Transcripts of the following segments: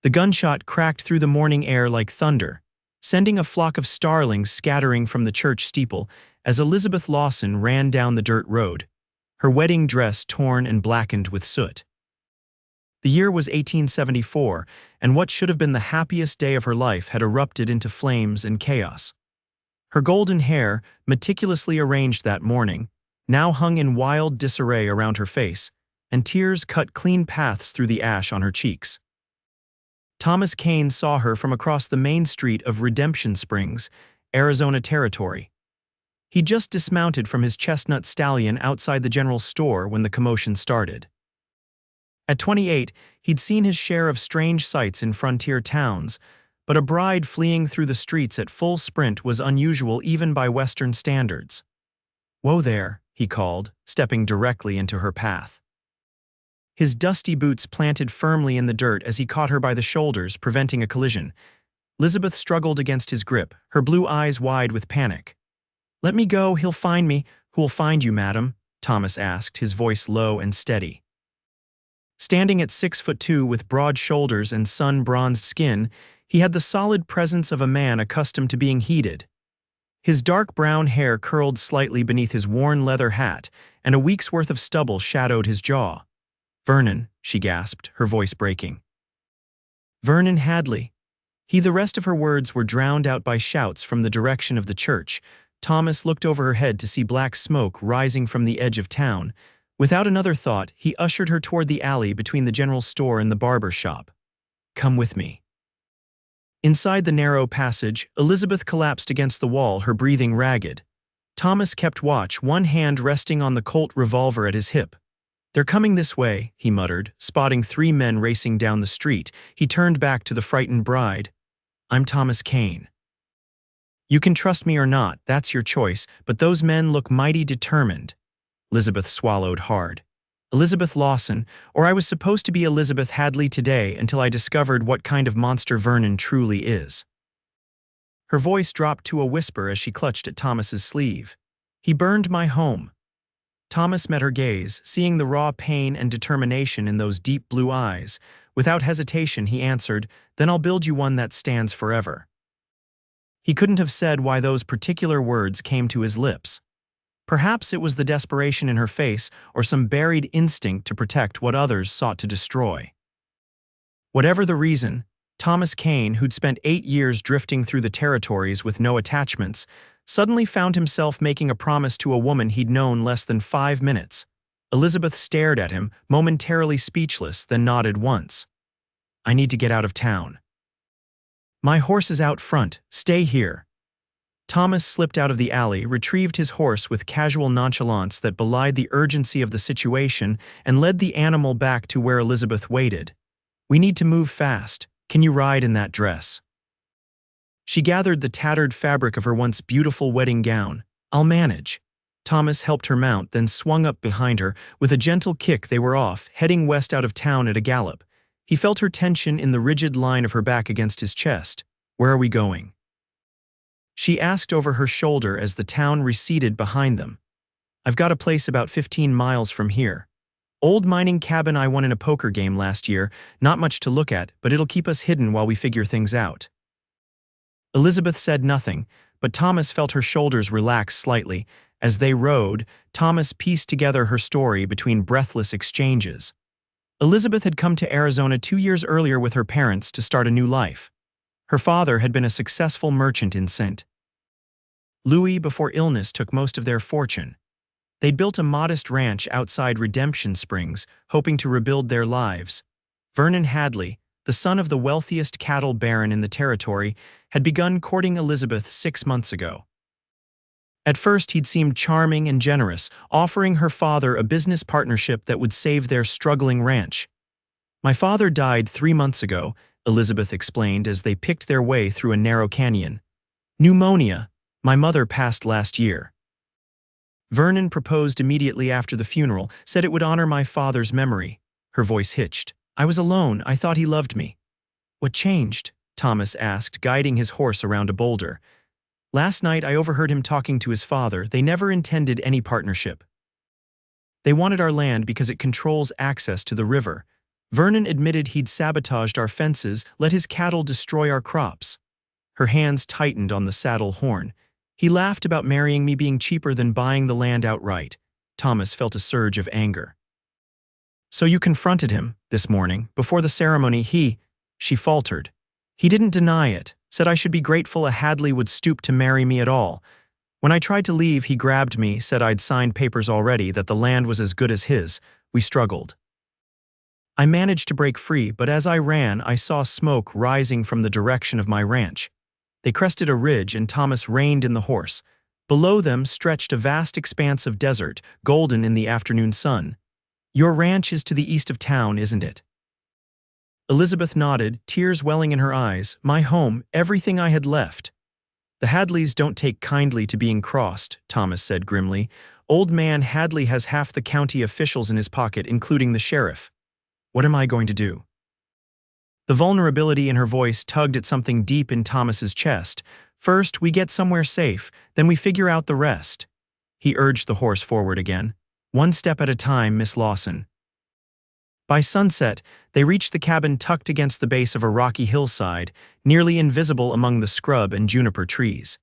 The gunshot cracked through the morning air like thunder, sending a flock of starlings scattering from the church steeple as Elizabeth Lawson ran down the dirt road, her wedding dress torn and blackened with soot. The year was 1874, and what should have been the happiest day of her life had erupted into flames and chaos. Her golden hair, meticulously arranged that morning, now hung in wild disarray around her face, and tears cut clean paths through the ash on her cheeks. Thomas Kane saw her from across the main street of Redemption Springs, Arizona Territory. He just dismounted from his chestnut stallion outside the general store when the commotion started. At 28, he'd seen his share of strange sights in frontier towns, but a bride fleeing through the streets at full sprint was unusual even by Western standards. "Whoa there," he called, stepping directly into her path. His dusty boots planted firmly in the dirt as he caught her by the shoulders, preventing a collision. Elizabeth struggled against his grip, her blue eyes wide with panic. "Let me go, he'll find me." "Who'll find you, madam?" Thomas asked, his voice low and steady. Standing at 6'2" with broad shoulders and sun-bronzed skin, he had the solid presence of a man accustomed to being heated. His dark brown hair curled slightly beneath his worn leather hat, and a week's worth of stubble shadowed his jaw. "Vernon," she gasped, her voice breaking. "Vernon Hadley." The rest of her words were drowned out by shouts from the direction of the church. Thomas looked over her head to see black smoke rising from the edge of town. Without another thought, he ushered her toward the alley between the general store and the barber shop. "Come with me." Inside the narrow passage, Elizabeth collapsed against the wall, her breathing ragged. Thomas kept watch, one hand resting on the Colt revolver at his hip. "They're coming this way," he muttered, spotting 3 men racing down the street. He turned back to the frightened bride. "I'm Thomas Kane. You can trust me or not, that's your choice, but those men look mighty determined." Elizabeth swallowed hard. "Elizabeth Lawson, or I was supposed to be Elizabeth Hadley today until I discovered what kind of monster Vernon truly is." Her voice dropped to a whisper as she clutched at Thomas's sleeve. "He burned my home." Thomas met her gaze, seeing the raw pain and determination in those deep blue eyes. Without hesitation, he answered, "Then I'll build you one that stands forever." He couldn't have said why those particular words came to his lips. Perhaps it was the desperation in her face or some buried instinct to protect what others sought to destroy. Whatever the reason, Thomas Kane, who'd spent 8 years drifting through the territories with no attachments, suddenly found himself making a promise to a woman he'd known less than 5 minutes. Elizabeth stared at him, momentarily speechless, then nodded once. "I need to get out of town." "My horse is out front. Stay here." Thomas slipped out of the alley, retrieved his horse with casual nonchalance that belied the urgency of the situation, and led the animal back to where Elizabeth waited. "We need to move fast. Can you ride in that dress?" She gathered the tattered fabric of her once beautiful wedding gown. "I'll manage." Thomas helped her mount, then swung up behind her. With a gentle kick, they were off, heading west out of town at a gallop. He felt her tension in the rigid line of her back against his chest. "Where are we going?" she asked over her shoulder as the town receded behind them. "I've got a place about 15 miles from here. Old mining cabin I won in a poker game last year. Not much to look at, but it'll keep us hidden while we figure things out." Elizabeth said nothing, but Thomas felt her shoulders relax slightly. As they rode, Thomas pieced together her story between breathless exchanges. Elizabeth had come to Arizona 2 years earlier with her parents to start a new life. Her father had been a successful merchant in St. Louis before illness took most of their fortune. They'd built a modest ranch outside Redemption Springs, hoping to rebuild their lives. Vernon Hadley, the son of the wealthiest cattle baron in the territory, had begun courting Elizabeth 6 months ago. At first, he'd seemed charming and generous, offering her father a business partnership that would save their struggling ranch. "My father died 3 months ago," Elizabeth explained as they picked their way through a narrow canyon. "Pneumonia. My mother passed last year." Vernon proposed immediately after the funeral, said it would honor my father's memory. Her voice hitched. "I was alone. I thought he loved me." "What changed?" Thomas asked, guiding his horse around a boulder. "Last night I overheard him talking to his father. They never intended any partnership. They wanted our land because it controls access to the river." Vernon admitted he'd sabotaged our fences, let his cattle destroy our crops. Her hands tightened on the saddle horn. He laughed about marrying me being cheaper than buying the land outright. Thomas felt a surge of anger. So you confronted him, this morning, before the ceremony. She faltered. He didn't deny it, said I should be grateful a Hadley would stoop to marry me at all. When I tried to leave, he grabbed me, said I'd signed papers already, that the land was as good as his. We struggled. I managed to break free, but as I ran, I saw smoke rising from the direction of my ranch. They crested a ridge and Thomas reined in the horse. Below them stretched a vast expanse of desert, golden in the afternoon sun. Your ranch is to the east of town, isn't it? Elizabeth nodded, tears welling in her eyes. My home, everything I had left. The Hadleys don't take kindly to being crossed, Thomas said grimly. Old man Hadley has half the county officials in his pocket, including the sheriff. What am I going to do? The vulnerability in her voice tugged at something deep in Thomas's chest. First, we get somewhere safe, then we figure out the rest. He urged the horse forward again. One step at a time, Miss Lawson. By sunset, they reached the cabin tucked against the base of a rocky hillside, nearly invisible among the scrub and juniper trees.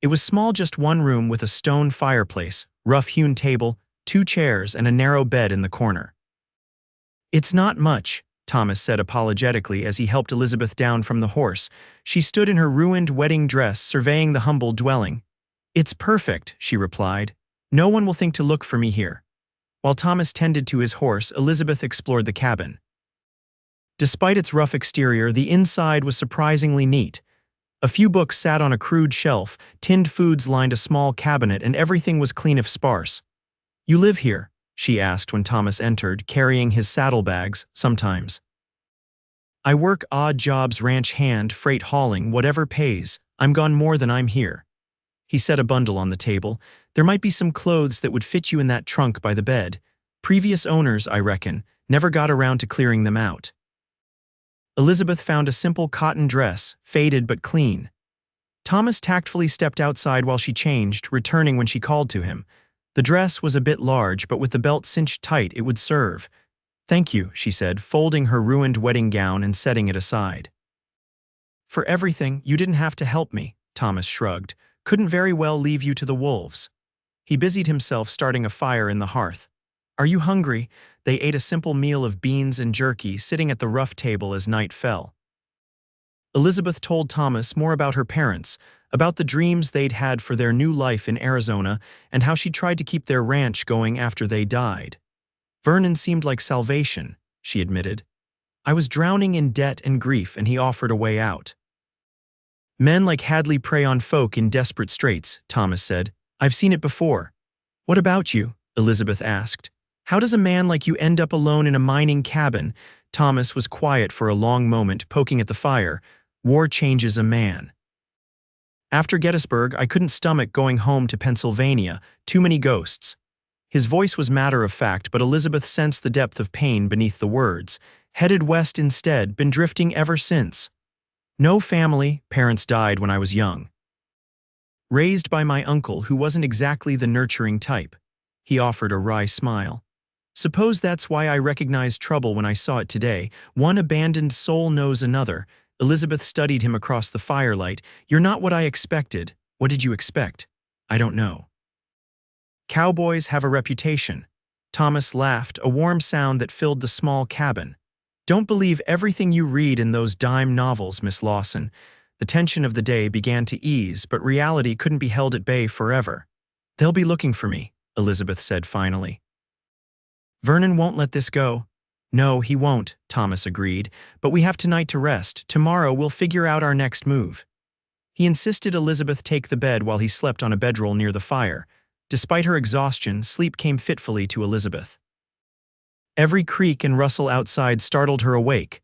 It was small, just one room with a stone fireplace, rough-hewn table, 2 chairs, and a narrow bed in the corner. It's not much, Thomas said apologetically as he helped Elizabeth down from the horse. She stood in her ruined wedding dress, surveying the humble dwelling. It's perfect, she replied. No one will think to look for me here. While Thomas tended to his horse, Elizabeth explored the cabin. Despite its rough exterior, the inside was surprisingly neat. A few books sat on a crude shelf, tinned foods lined a small cabinet, and everything was clean if sparse. You live here? She asked when Thomas entered, carrying his saddlebags, sometimes. I work odd jobs, ranch hand, freight hauling, whatever pays. I'm gone more than I'm here. He set a bundle on the table. There might be some clothes that would fit you in that trunk by the bed. Previous owners, I reckon, never got around to clearing them out. Elizabeth found a simple cotton dress, faded but clean. Thomas tactfully stepped outside while she changed, returning when she called to him. The dress was a bit large, but with the belt cinched tight, it would serve. Thank you, she said, folding her ruined wedding gown and setting it aside. For everything, you didn't have to help me, Thomas shrugged. Couldn't very well leave you to the wolves. He busied himself starting a fire in the hearth. Are you hungry? They ate a simple meal of beans and jerky, sitting at the rough table as night fell. Elizabeth told Thomas more about her parents, about the dreams they'd had for their new life in Arizona, and how she tried to keep their ranch going after they died. Vernon seemed like salvation, she admitted. I was drowning in debt and grief, and he offered a way out. Men like Hadley prey on folk in desperate straits, Thomas said. I've seen it before. What about you? Elizabeth asked. How does a man like you end up alone in a mining cabin? Thomas was quiet for a long moment, poking at the fire. War changes a man. After Gettysburg, I couldn't stomach going home to Pennsylvania. Too many ghosts. His voice was matter-of-fact, but Elizabeth sensed the depth of pain beneath the words. Headed west instead, been drifting ever since. No family, parents died when I was young. Raised by my uncle, who wasn't exactly the nurturing type. He offered a wry smile. Suppose that's why I recognized trouble when I saw it today. One abandoned soul knows another. Elizabeth studied him across the firelight. You're not what I expected. What did you expect? I don't know. Cowboys have a reputation. Thomas laughed, a warm sound that filled the small cabin. Don't believe everything you read in those dime novels, Miss Lawson. The tension of the day began to ease, but reality couldn't be held at bay forever. They'll be looking for me, Elizabeth said finally. Vernon won't let this go. No, he won't, Thomas agreed, but we have tonight to rest. Tomorrow we'll figure out our next move. He insisted Elizabeth take the bed while he slept on a bedroll near the fire. Despite her exhaustion, sleep came fitfully to Elizabeth. Every creak and rustle outside startled her awake.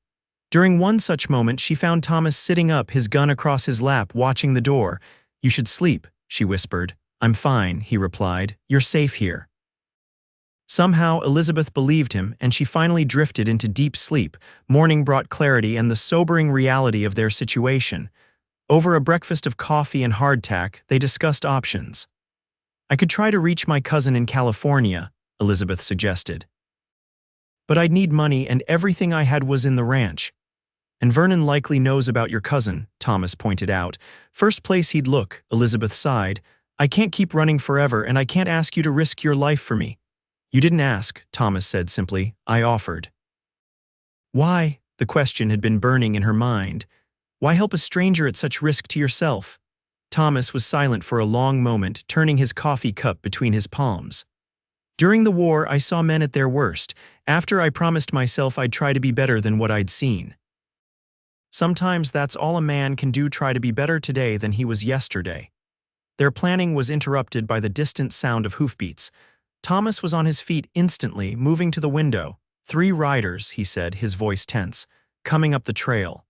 During one such moment, she found Thomas sitting up, his gun across his lap, watching the door. You should sleep, she whispered. I'm fine, he replied. You're safe here. Somehow, Elizabeth believed him, and she finally drifted into deep sleep. Morning brought clarity and the sobering reality of their situation. Over a breakfast of coffee and hardtack, they discussed options. I could try to reach my cousin in California, Elizabeth suggested. But I'd need money and everything I had was in the ranch. And Vernon likely knows about your cousin, Thomas pointed out. First place he'd look, Elizabeth sighed. I can't keep running forever and I can't ask you to risk your life for me. You didn't ask, Thomas said simply. I offered. Why? The question had been burning in her mind. Why help a stranger at such risk to yourself? Thomas was silent for a long moment, turning his coffee cup between his palms. During the war, I saw men at their worst. After I promised myself I'd try to be better than what I'd seen. Sometimes that's all a man can do, try to be better today than he was yesterday. Their planning was interrupted by the distant sound of hoofbeats. Thomas was on his feet instantly, moving to the window. 3 riders, he said, his voice tense, coming up the trail.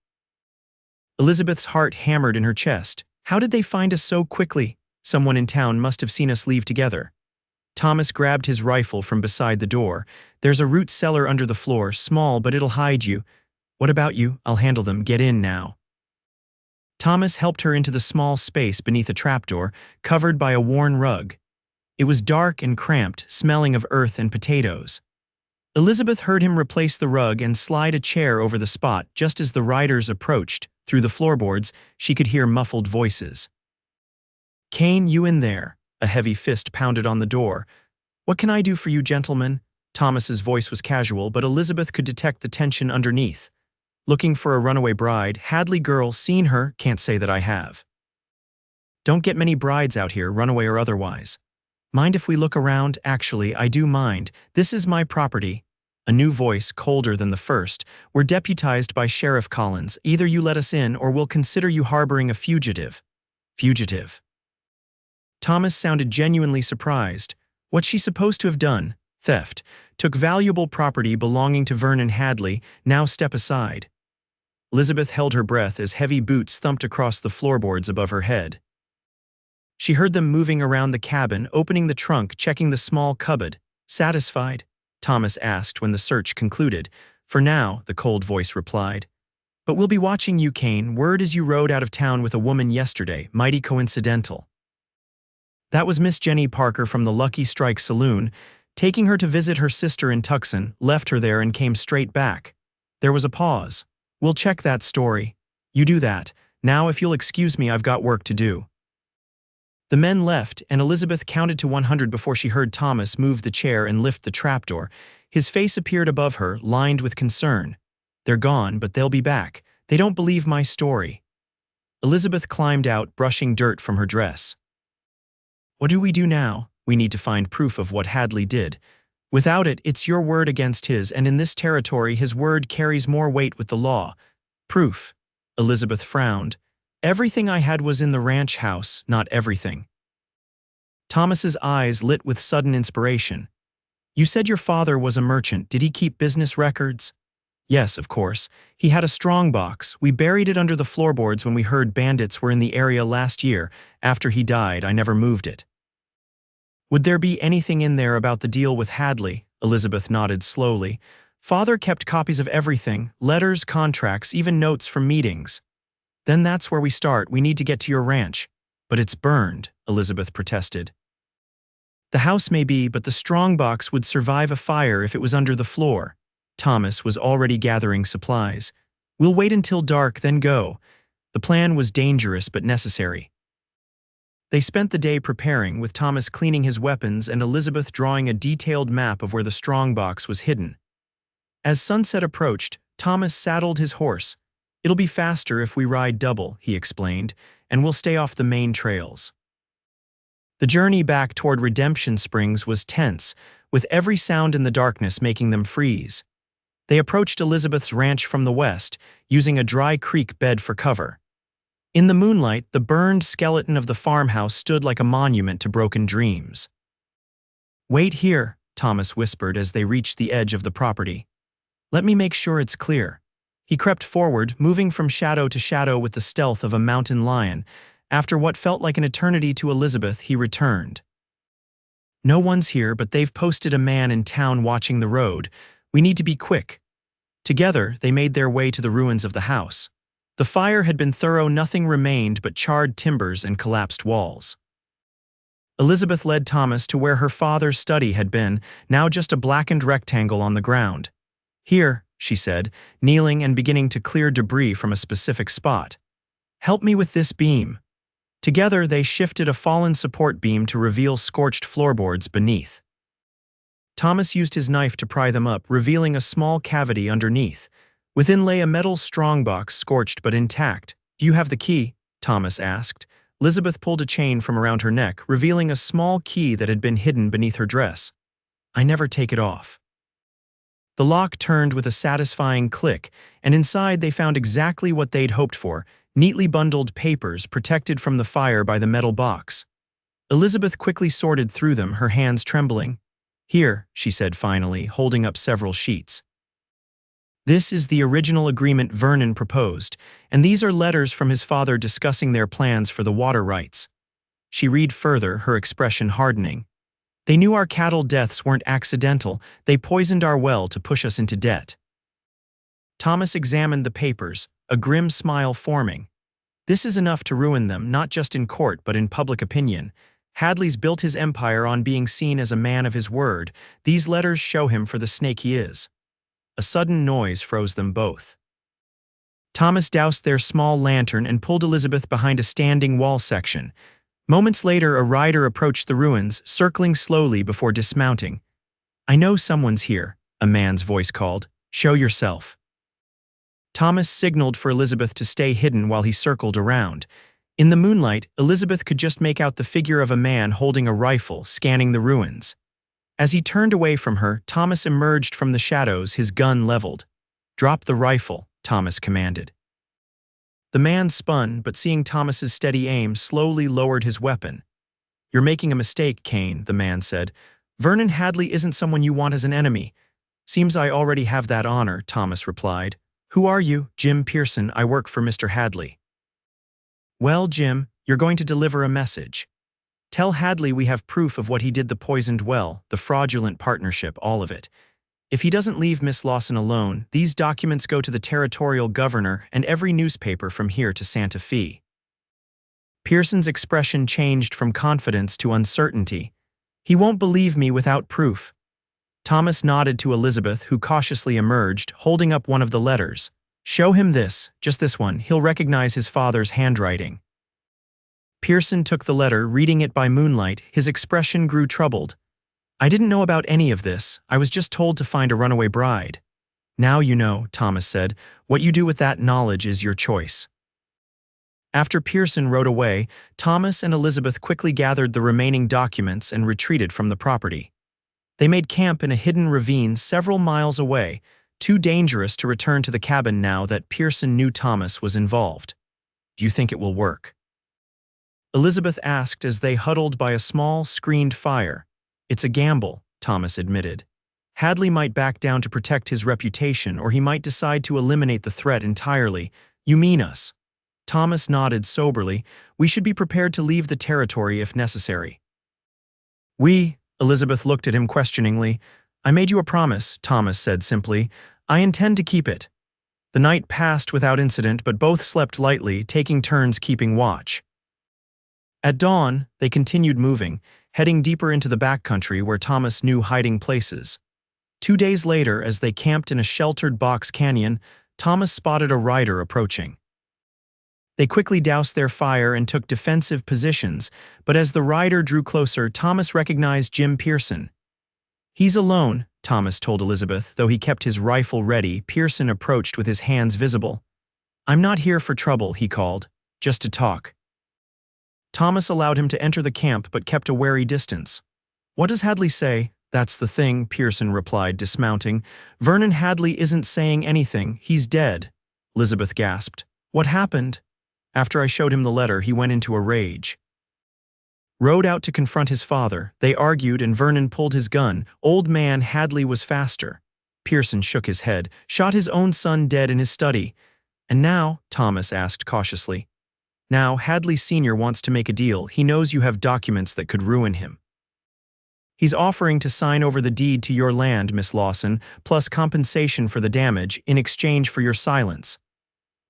Elizabeth's heart hammered in her chest. How did they find us so quickly? Someone in town must have seen us leave together. Thomas grabbed his rifle from beside the door. There's a root cellar under the floor, small, but it'll hide you. What about you? I'll handle them. Get in now. Thomas helped her into the small space beneath a trapdoor, covered by a worn rug. It was dark and cramped, smelling of earth and potatoes. Elizabeth heard him replace the rug and slide a chair over the spot just as the riders approached. Through the floorboards, she could hear muffled voices. Kane, you in there? A heavy fist pounded on the door. What can I do for you, gentlemen? Thomas's voice was casual, but Elizabeth could detect the tension underneath. Looking for a runaway bride, Hadley girl, seen her, can't say that I have. Don't get many brides out here, runaway or otherwise. Mind if we look around? Actually, I do mind. This is my property. A new voice, colder than the first. We're deputized by Sheriff Collins. Either you let us in or we'll consider you harboring a fugitive. Fugitive. Thomas sounded genuinely surprised. What's she supposed to have done? Theft. Took valuable property belonging to Vernon Hadley. Now step aside. Elizabeth held her breath as heavy boots thumped across the floorboards above her head. She heard them moving around the cabin, opening the trunk, checking the small cupboard. Satisfied? Thomas asked when the search concluded. For now, the cold voice replied. But we'll be watching you, Kane. Word is you rode out of town with a woman yesterday. Mighty coincidental. That was Miss Jenny Parker from the Lucky Strike Saloon. Taking her to visit her sister in Tucson, left her there and came straight back. There was a pause. We'll check that story. You do that. Now, if you'll excuse me, I've got work to do. The men left, and Elizabeth counted to 100 before she heard Thomas move the chair and lift the trapdoor. His face appeared above her, lined with concern. They're gone, but they'll be back. They don't believe my story. Elizabeth climbed out, brushing dirt from her dress. What do we do now? We need to find proof of what Hadley did. Without it, it's your word against his, and in this territory, his word carries more weight with the law. Proof. Elizabeth frowned. Everything I had was in the ranch house, not everything. Thomas's eyes lit with sudden inspiration. You said your father was a merchant. Did he keep business records? Yes, of course. He had a strong box. We buried it under the floorboards when we heard bandits were in the area last year. After he died, I never moved it. Would there be anything in there about the deal with Hadley? Elizabeth nodded slowly. Father kept copies of everything, letters, contracts, even notes from meetings. Then that's where we start. We need to get to your ranch. But it's burned, Elizabeth protested. The house may be, but the strongbox would survive a fire if it was under the floor. Thomas was already gathering supplies. We'll wait until dark, then go. The plan was dangerous but necessary. They spent the day preparing, with Thomas cleaning his weapons and Elizabeth drawing a detailed map of where the strongbox was hidden. As sunset approached, Thomas saddled his horse. It'll be faster if we ride double, he explained, and we'll stay off the main trails. The journey back toward Redemption Springs was tense, with every sound in the darkness making them freeze. They approached Elizabeth's ranch from the west, using a dry creek bed for cover. In the moonlight, the burned skeleton of the farmhouse stood like a monument to broken dreams. Wait here, Thomas whispered as they reached the edge of the property. Let me make sure it's clear. He crept forward, moving from shadow to shadow with the stealth of a mountain lion. After what felt like an eternity to Elizabeth, he returned. No one's here, but they've posted a man in town watching the road. We need to be quick. Together, they made their way to the ruins of the house. The fire had been thorough, nothing remained but charred timbers and collapsed walls. Elizabeth led Thomas to where her father's study had been, now just a blackened rectangle on the ground. Here, she said, kneeling and beginning to clear debris from a specific spot. Help me with this beam. Together, they shifted a fallen support beam to reveal scorched floorboards beneath. Thomas used his knife to pry them up, revealing a small cavity underneath. Within lay a metal strongbox, scorched but intact. "Do you have the key?" Thomas asked. Elizabeth pulled a chain from around her neck, revealing a small key that had been hidden beneath her dress. "I never take it off." The lock turned with a satisfying click, and inside they found exactly what they'd hoped for: neatly bundled papers protected from the fire by the metal box. Elizabeth quickly sorted through them, her hands trembling. "Here," she said finally, holding up several sheets. "This is the original agreement Vernon proposed, and these are letters from his father discussing their plans for the water rights." She read further, her expression hardening. "They knew our cattle deaths weren't accidental. They poisoned our well to push us into debt." Thomas examined the papers, a grim smile forming. "This is enough to ruin them, not just in court but in public opinion. Hadley's built his empire on being seen as a man of his word. These letters show him for the snake he is." A sudden noise froze them both. Thomas doused their small lantern and pulled Elizabeth behind a standing wall section. Moments later, a rider approached the ruins, circling slowly before dismounting. "I know someone's here," a man's voice called. "Show yourself." Thomas signaled for Elizabeth to stay hidden while he circled around. In the moonlight, Elizabeth could just make out the figure of a man holding a rifle, scanning the ruins. As he turned away from her, Thomas emerged from the shadows, his gun leveled. "Drop the rifle," Thomas commanded. The man spun, but seeing Thomas's steady aim, slowly lowered his weapon. "You're making a mistake, Kane," the man said. "Vernon Hadley isn't someone you want as an enemy." "Seems I already have that honor," Thomas replied. "Who are you?" "Jim Pearson. I work for Mr. Hadley." "Well, Jim, you're going to deliver a message. Tell Hadley we have proof of what he did, the poisoned well, the fraudulent partnership, all of it. If he doesn't leave Miss Lawson alone, these documents go to the territorial governor and every newspaper from here to Santa Fe." Pearson's expression changed from confidence to uncertainty. "He won't believe me without proof." Thomas nodded to Elizabeth, who cautiously emerged, holding up one of the letters. "Show him this, just this one. He'll recognize his father's handwriting." Pearson took the letter, reading it by moonlight. His expression grew troubled. "I didn't know about any of this. I was just told to find a runaway bride." "Now you know," Thomas said. "What you do with that knowledge is your choice." After Pearson rode away, Thomas and Elizabeth quickly gathered the remaining documents and retreated from the property. They made camp in a hidden ravine several miles away, too dangerous to return to the cabin now that Pearson knew Thomas was involved. "Do you think it will work?" Elizabeth asked as they huddled by a small, screened fire. "It's a gamble," Thomas admitted. "Hadley might back down to protect his reputation, or he might decide to eliminate the threat entirely." "You mean us?" Thomas nodded soberly. "We should be prepared to leave the territory if necessary." Elizabeth looked at him questioningly. "I made you a promise," Thomas said simply. "I intend to keep it." The night passed without incident, but both slept lightly, taking turns keeping watch. At dawn, they continued moving, heading deeper into the backcountry where Thomas knew hiding places. 2 days later, as they camped in a sheltered box canyon, Thomas spotted a rider approaching. They quickly doused their fire and took defensive positions, but as the rider drew closer, Thomas recognized Jim Pearson. "He's alone," Thomas told Elizabeth, though he kept his rifle ready. Pearson approached with his hands visible. "I'm not here for trouble," he called, "just to talk." Thomas allowed him to enter the camp but kept a wary distance. "What does Hadley say?" "That's the thing," Pearson replied, dismounting. "Vernon Hadley isn't saying anything. He's dead." Elizabeth gasped. "What happened?" "After I showed him the letter, he went into a rage. Rode out to confront his father. They argued and Vernon pulled his gun. Old man Hadley was faster." Pearson shook his head. "Shot his own son dead in his study." "And now?" Thomas asked cautiously. "Now, Hadley Sr. wants to make a deal. He knows you have documents that could ruin him. He's offering to sign over the deed to your land, Miss Lawson, plus compensation for the damage in exchange for your silence."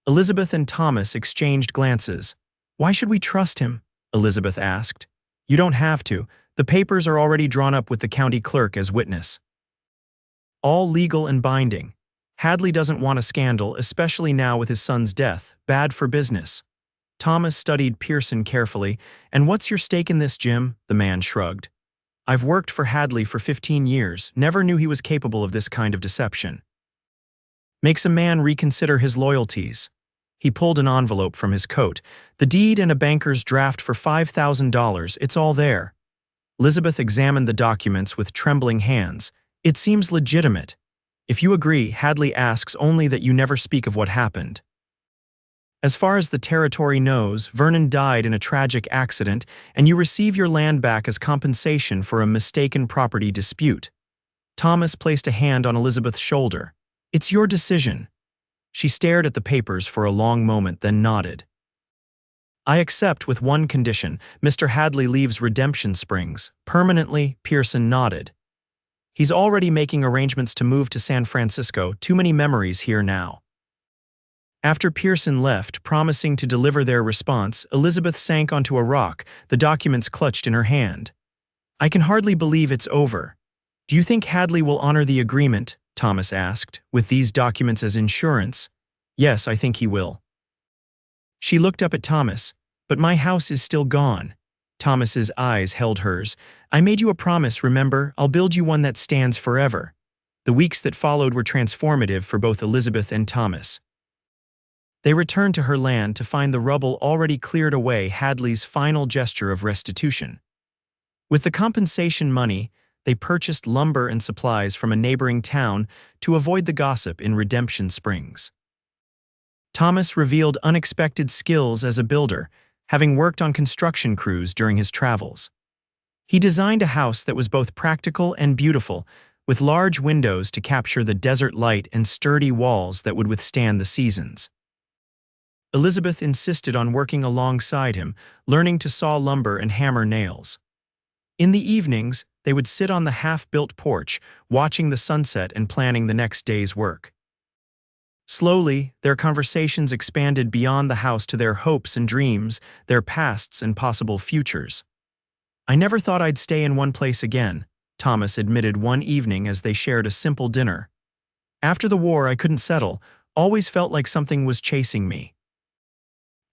Elizabeth and Thomas exchanged glances. "Why should we trust him?" Elizabeth asked. "You don't have to. The papers are already drawn up with the county clerk as witness. All legal and binding." Hadley doesn't want a scandal, especially now with his son's death. Bad for business. Thomas studied Pearson carefully. And what's your stake in this, Jim? The man shrugged. I've worked for Hadley for 15 years, never knew he was capable of this kind of deception. Makes a man reconsider his loyalties. He pulled an envelope from his coat. The deed and a banker's draft for $5,000, it's all there. Elizabeth examined the documents with trembling hands. It seems legitimate. If you agree, Hadley asks only that you never speak of what happened. As far as the territory knows, Vernon died in a tragic accident, and you receive your land back as compensation for a mistaken property dispute. Thomas placed a hand on Elizabeth's shoulder. It's your decision. She stared at the papers for a long moment, then nodded. I accept with one condition. Mr. Hadley leaves Redemption Springs. Permanently, Pearson nodded. He's already making arrangements to move to San Francisco. Too many memories here now. After Pearson left, promising to deliver their response, Elizabeth sank onto a rock, the documents clutched in her hand. I can hardly believe it's over. Do you think Hadley will honor the agreement? Thomas asked, with these documents as insurance. Yes, I think he will. She looked up at Thomas. But my house is still gone. Thomas's eyes held hers. I made you a promise, remember? I'll build you one that stands forever. The weeks that followed were transformative for both Elizabeth and Thomas. They returned to her land to find the rubble already cleared away, Hadley's final gesture of restitution. With the compensation money, they purchased lumber and supplies from a neighboring town to avoid the gossip in Redemption Springs. Thomas revealed unexpected skills as a builder, having worked on construction crews during his travels. He designed a house that was both practical and beautiful, with large windows to capture the desert light and sturdy walls that would withstand the seasons. Elizabeth insisted on working alongside him, learning to saw lumber and hammer nails. In the evenings, they would sit on the half-built porch, watching the sunset and planning the next day's work. Slowly, their conversations expanded beyond the house to their hopes and dreams, their pasts and possible futures. I never thought I'd stay in one place again, Thomas admitted one evening as they shared a simple dinner. After the war, I couldn't settle, always felt like something was chasing me.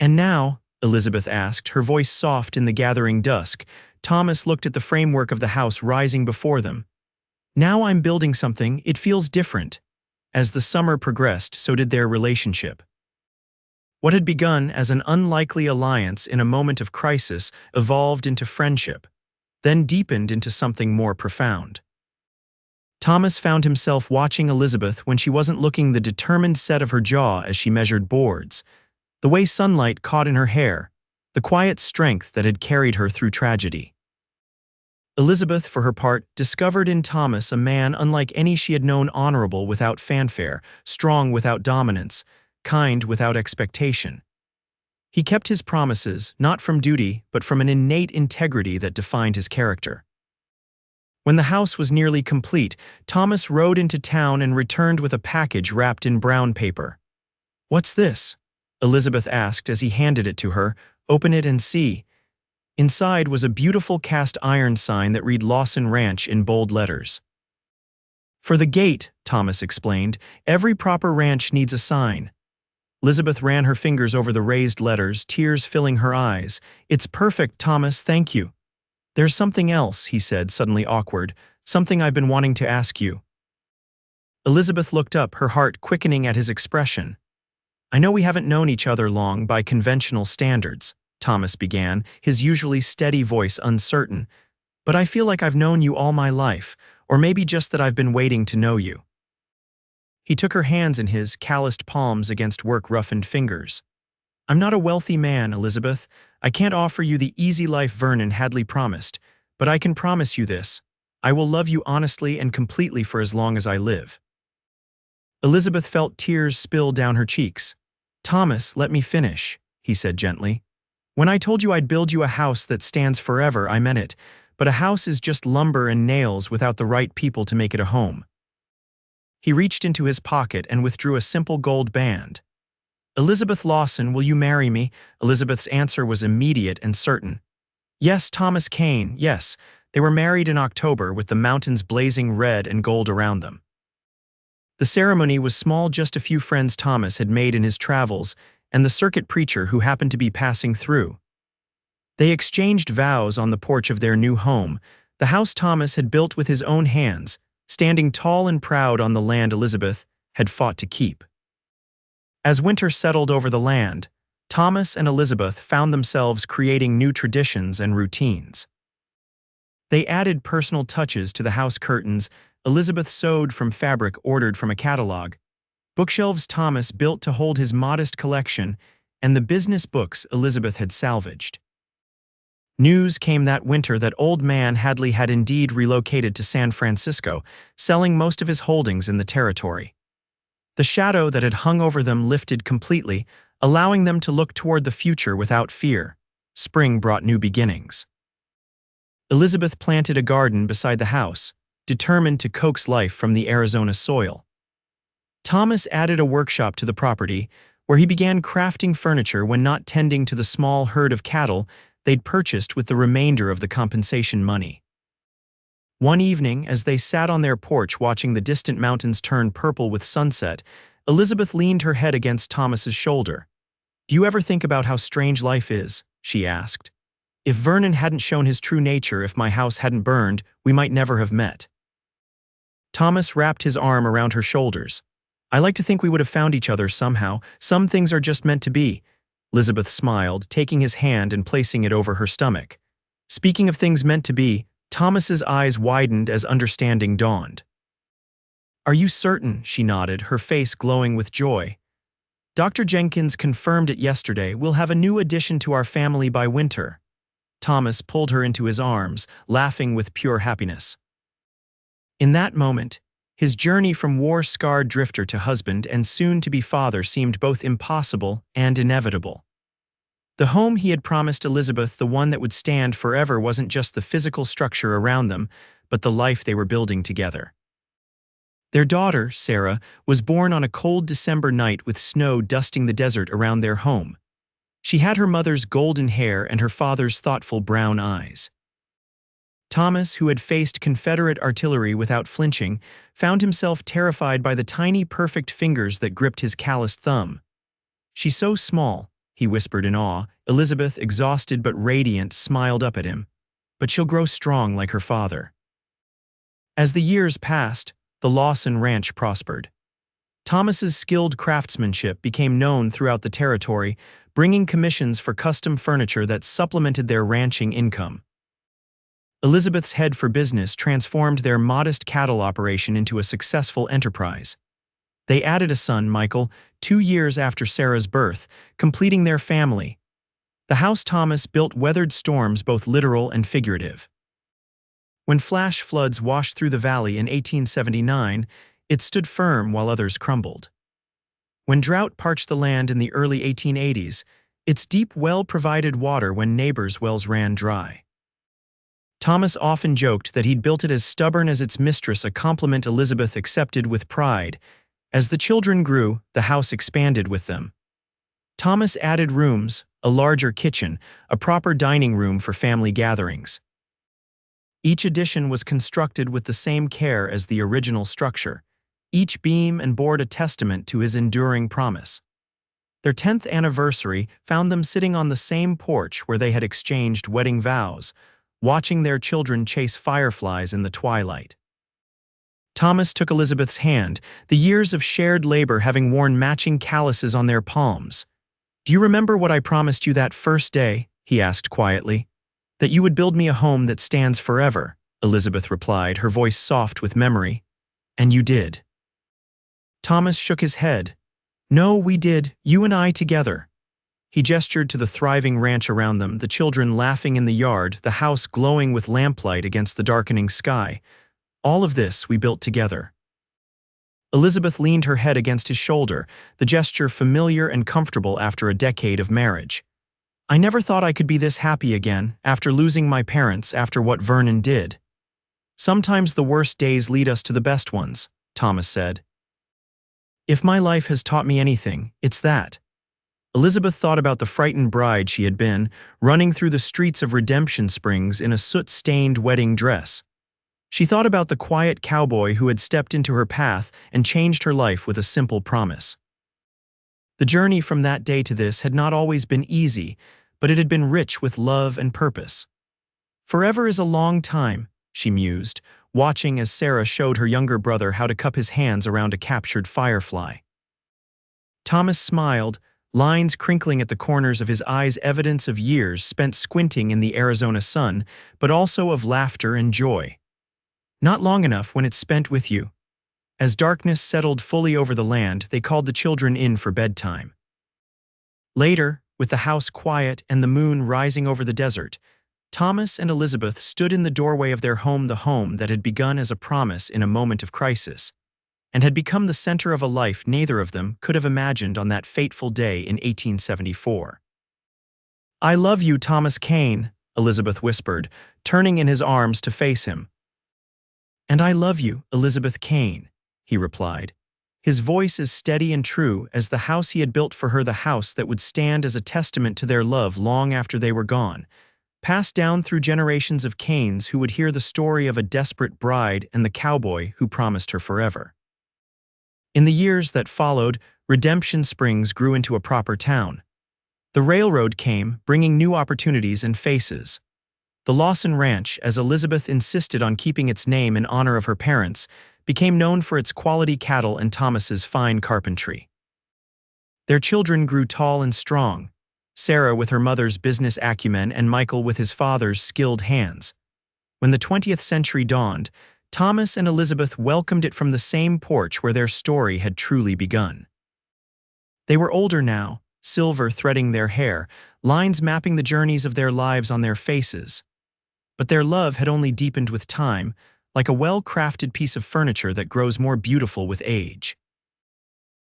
And now, Elizabeth asked, her voice soft in the gathering dusk. Thomas looked at the framework of the house rising before them. Now I'm building something, it feels different. As the summer progressed, so did their relationship. What had begun as an unlikely alliance in a moment of crisis evolved into friendship, then deepened into something more profound. Thomas found himself watching Elizabeth when she wasn't looking, the determined set of her jaw as she measured boards, the way sunlight caught in her hair, the quiet strength that had carried her through tragedy. Elizabeth, for her part, discovered in Thomas a man unlike any she had known, honorable without fanfare, strong without dominance, kind without expectation. He kept his promises, not from duty, but from an innate integrity that defined his character. When the house was nearly complete, Thomas rode into town and returned with a package wrapped in brown paper. "What's this?" Elizabeth asked as he handed it to her. "Open it and see." Inside was a beautiful cast iron sign that read Lawson Ranch in bold letters. "For the gate," Thomas explained, "every proper ranch needs a sign." Elizabeth ran her fingers over the raised letters, tears filling her eyes. "It's perfect, Thomas, thank you." "There's something else," he said, suddenly awkward, "something I've been wanting to ask you." Elizabeth looked up, her heart quickening at his expression. "I know we haven't known each other long by conventional standards," Thomas began, his usually steady voice uncertain, "but I feel like I've known you all my life, or maybe just that I've been waiting to know you." He took her hands in his, calloused palms against work-roughened fingers. "I'm not a wealthy man, Elizabeth. I can't offer you the easy life Vernon Hadley promised, but I can promise you this. I will love you honestly and completely for as long as I live." Elizabeth felt tears spill down her cheeks. "Thomas, let me finish," he said gently. "When I told you I'd build you a house that stands forever, I meant it, but a house is just lumber and nails without the right people to make it a home." He reached into his pocket and withdrew a simple gold band. "Elizabeth Lawson, will you marry me?" Elizabeth's answer was immediate and certain. "Yes, Thomas Kane, yes." They were married in October with the mountains blazing red and gold around them. The ceremony was small, just a few friends Thomas had made in his travels and the circuit preacher who happened to be passing through. They exchanged vows on the porch of their new home, the house Thomas had built with his own hands, standing tall and proud on the land Elizabeth had fought to keep. As winter settled over the land, Thomas and Elizabeth found themselves creating new traditions and routines. They added personal touches to the house curtains Elizabeth sewed from fabric ordered from a catalog, bookshelves Thomas built to hold his modest collection, and the business books Elizabeth had salvaged. News came that winter that old man Hadley had indeed relocated to San Francisco, selling most of his holdings in the territory. The shadow that had hung over them lifted completely, allowing them to look toward the future without fear. Spring brought new beginnings. Elizabeth planted a garden beside the house, determined to coax life from the Arizona soil. Thomas added a workshop to the property, where he began crafting furniture when not tending to the small herd of cattle they'd purchased with the remainder of the compensation money. One evening, as they sat on their porch watching the distant mountains turn purple with sunset, Elizabeth leaned her head against Thomas's shoulder. "Do you ever think about how strange life is?" she asked. "If Vernon hadn't shown his true nature, if my house hadn't burned, we might never have met." Thomas wrapped his arm around her shoulders. "I like to think we would have found each other somehow. Some things are just meant to be." Elizabeth smiled, taking his hand and placing it over her stomach. Speaking of things meant to be, Thomas's eyes widened as understanding dawned. "Are you certain?" she nodded, her face glowing with joy. "Dr. Jenkins confirmed it yesterday. We'll have a new addition to our family by winter." Thomas pulled her into his arms, laughing with pure happiness. In that moment, his journey from war-scarred drifter to husband and soon-to-be father seemed both impossible and inevitable. The home he had promised Elizabeth, the one that would stand forever, wasn't just the physical structure around them, but the life they were building together. Their daughter, Sarah, was born on a cold December night with snow dusting the desert around their home. She had her mother's golden hair and her father's thoughtful brown eyes. Thomas, who had faced Confederate artillery without flinching, found himself terrified by the tiny, perfect fingers that gripped his calloused thumb. "She's so small," he whispered in awe. Elizabeth, exhausted but radiant, smiled up at him. "But she'll grow strong like her father." As the years passed, the Lawson ranch prospered. Thomas's skilled craftsmanship became known throughout the territory, bringing commissions for custom furniture that supplemented their ranching income. Elizabeth's head for business transformed their modest cattle operation into a successful enterprise. They added a son, Michael, 2 years after Sarah's birth, completing their family. The house Thomas built weathered storms, both literal and figurative. When flash floods washed through the valley in 1879, it stood firm while others crumbled. When drought parched the land in the early 1880s, its deep well provided water when neighbors' wells ran dry. Thomas often joked that he'd built it as stubborn as its mistress, a compliment Elizabeth accepted with pride. As the children grew, the house expanded with them. Thomas added rooms, a larger kitchen, a proper dining room for family gatherings. Each addition was constructed with the same care as the original structure, each beam and board a testament to his enduring promise. Their 10th anniversary found them sitting on the same porch where they had exchanged wedding vows, watching their children chase fireflies in the twilight. Thomas took Elizabeth's hand, the years of shared labor having worn matching calluses on their palms. "Do you remember what I promised you that first day?" he asked quietly. "That you would build me a home that stands forever," Elizabeth replied, her voice soft with memory. "And you did." Thomas shook his head. "No, we did, you and I together." He gestured to the thriving ranch around them, the children laughing in the yard, the house glowing with lamplight against the darkening sky. "All of this we built together." Elizabeth leaned her head against his shoulder, the gesture familiar and comfortable after a decade of marriage. "I never thought I could be this happy again, after losing my parents, after what Vernon did." "Sometimes the worst days lead us to the best ones," Thomas said. "If my life has taught me anything, it's that." Elizabeth thought about the frightened bride she had been, running through the streets of Redemption Springs in a soot-stained wedding dress. She thought about the quiet cowboy who had stepped into her path and changed her life with a simple promise. The journey from that day to this had not always been easy, but it had been rich with love and purpose. Forever is a long time, she mused, watching as Sarah showed her younger brother how to cup his hands around a captured firefly. Thomas smiled, lines crinkling at the corners of his eyes, evidence of years spent squinting in the Arizona sun, but also of laughter and joy. Not long enough when it's spent with you. As darkness settled fully over the land, they called the children in for bedtime. Later, with the house quiet and the moon rising over the desert, Thomas and Elizabeth stood in the doorway of their home, the home that had begun as a promise in a moment of crisis, and had become the center of a life neither of them could have imagined on that fateful day in 1874. "I love you, Thomas Kane," Elizabeth whispered, turning in his arms to face him. "And I love you, Elizabeth Kane," he replied, his voice as steady and true as the house he had built for her, the house that would stand as a testament to their love long after they were gone, passed down through generations of Kanes who would hear the story of a desperate bride and the cowboy who promised her forever. In the years that followed, Redemption Springs grew into a proper town. The railroad came, bringing new opportunities and faces. The Lawson Ranch, as Elizabeth insisted on keeping its name in honor of her parents, became known for its quality cattle and Thomas's fine carpentry. Their children grew tall and strong, Sarah with her mother's business acumen and Michael with his father's skilled hands. When the 20th century dawned, Thomas and Elizabeth welcomed it from the same porch where their story had truly begun. They were older now, silver threading their hair, lines mapping the journeys of their lives on their faces. But their love had only deepened with time, like a well-crafted piece of furniture that grows more beautiful with age.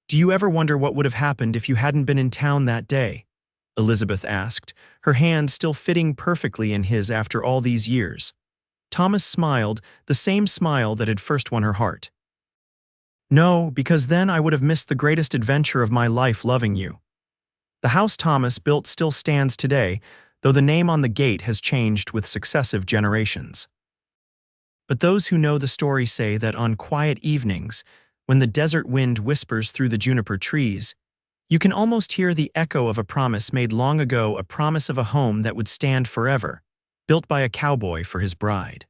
"Do you ever wonder what would have happened if you hadn't been in town that day?" Elizabeth asked, her hand still fitting perfectly in his after all these years. Thomas smiled, the same smile that had first won her heart. "No, because then I would have missed the greatest adventure of my life loving you." The house Thomas built still stands today, though the name on the gate has changed with successive generations. But those who know the story say that on quiet evenings, when the desert wind whispers through the juniper trees, you can almost hear the echo of a promise made long ago, a promise of a home that would stand forever, built by a cowboy for his bride.